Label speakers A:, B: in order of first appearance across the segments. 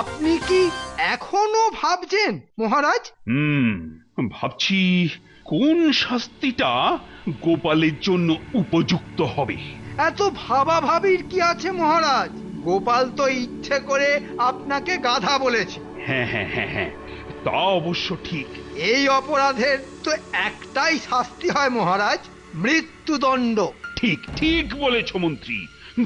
A: আপনি কি এখনো ভাবছেন মহারাজ?
B: ভাবছি কোন শাস্তিটা গোপালের জন্য উপযুক্ত হবে।
A: এত ভাবাভাবির কি আছে মহারাজ? গোপাল তো ইচ্ছে করে আপনাকে গাধা বলেছে।
B: হ্যাঁ হ্যাঁ হ্যাঁ হ্যাঁ, তা অবশ্য ঠিক।
A: এই অপরাধের তো একটাই শাস্তি হয় মহারাজ, মৃত্যুদণ্ড।
B: ঠিক ঠিক বলেছ মন্ত্রী,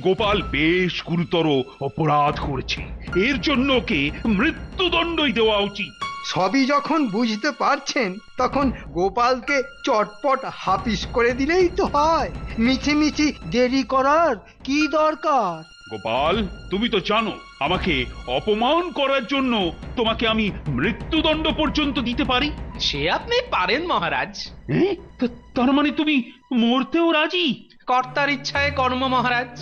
B: গোপাল বেশ গুরুতর অপরাধ করেছে, এর জন্য ওকে মৃত্যুদণ্ডই দেওয়া উচিত।
A: সবই যখন বুঝতে পারছেন তখন গোপালকে চটপট হাপিস করে দিলেই তো হয়। মিছিমিছি দেরি করার কি দরকার?
B: গোপাল, তুমি তো জানো আমাকে অপমান করার জন্য তোমাকে আমি মৃত্যুদণ্ড পর্যন্ত দিতে পারি।
C: সে আপনি পারেন মহারাজ।
B: তার মানে তুমি মরতেও রাজি?
C: কর্তার ইচ্ছায় কর্ম মহারাজ,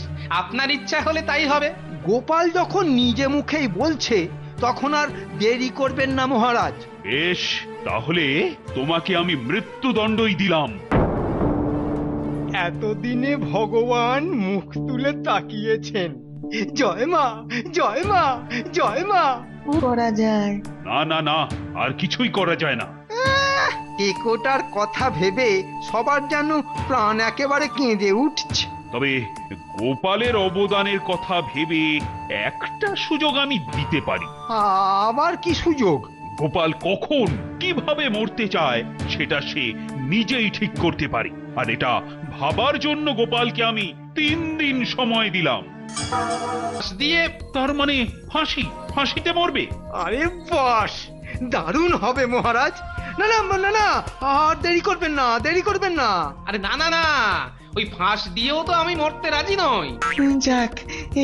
C: আপনার ইচ্ছা হলে তাই হবে।
A: গোপাল যখন নিজে মুখেই বলছে তখন আর দেরি করবেন না মহারাজ।
B: বেশ, তাহলে তোমাকে আমি মৃত্যুদণ্ডই দিলাম।
A: এতদিনে ভগবান মুখ তুলে তাকিয়েছেন। জয় মা, জয় মা, জয় মা।
D: করা যায়।
B: না না না, আর কিছুই করা যায় না।
A: টেকোটার কথা ভেবে সবার যেন প্রাণ একেবারে কেঁদে উঠছে।
B: তবে গোপালের অবদানের কথা ভেবে একটা সুযোগ আমি দিতে পারি।
A: আবার কি সুযোগ?
B: গোপাল কখন কিভাবে মরতে চায় সেটা সে নিজেই ঠিক করতে পারে, আর এটা ভাবার জন্য গোপালকে আমি 3 দিন সময় দিলাম।
C: দিয়ে
B: তার মানে ফাঁসি, ফাঁসিতে মরবে?
A: আরে বাস, দারুণ হবে মহারাজ। না না না না, আর দেরি করবেন না, দেরি করবেন না।
C: আরে না না না, ওই ফাঁস দিয়েও তো আমি মরতে রাজি নই।
D: যাক,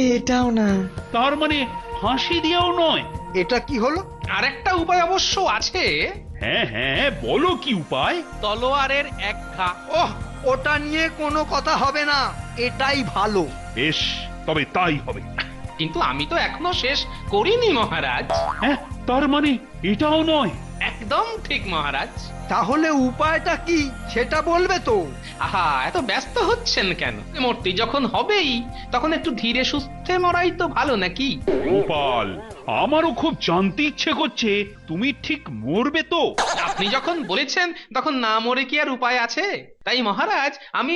D: এটাও না।
B: তার মানে ফাঁসি দিয়েও নয়?
A: এটা কি হলো?
C: আর একটা উপায় অবশ্য আছে।
B: হ্যাঁ হ্যাঁ, বলো কি উপায়?
C: তলোয়ারের এক ঘা।
A: ওহ, ওটা নিয়ে কোনো কথা হবে না, এটাই ভালো।
B: বেশ, তবে তাই হবে।
C: কিন্তু আমি তো এখনো শেষ করিনি মহারাজ।
B: হ্যাঁ, তার মানে এটাও নয়?
C: একদম ঠিক মহারাজ।
A: তাহলে উপায়টা কি সেটা বলবে তো?
C: আহা, এত ব্যস্ত হচ্ছেন কেন? মূর্তি যখন হবেই তখন একটু ধীরে সুস্থে মরাই তো ভালো নাকি?
B: গোপাল, আমারও খুব জানতে ইচ্ছে করছে তুমি ঠিক মরবে তো।
C: আপনি যখন বলেছেন তখন না মরে কি আর উপায় আছে? তাই মহারাজ, আমি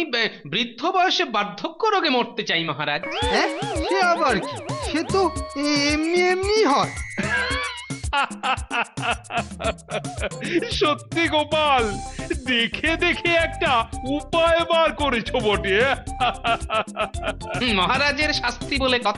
C: বৃদ্ধ বয়সে বার্ধক্য রোগে মরতে চাই মহারাজ।
A: হ্যাঁ, সে আবার কি? সে তো এমনি এমনি হয়।
B: সত্যি গোপাল, দেখে দেখে একটা উপায় বার করেছো বটে।
C: মহারাজের শাস্তি বলে কথা।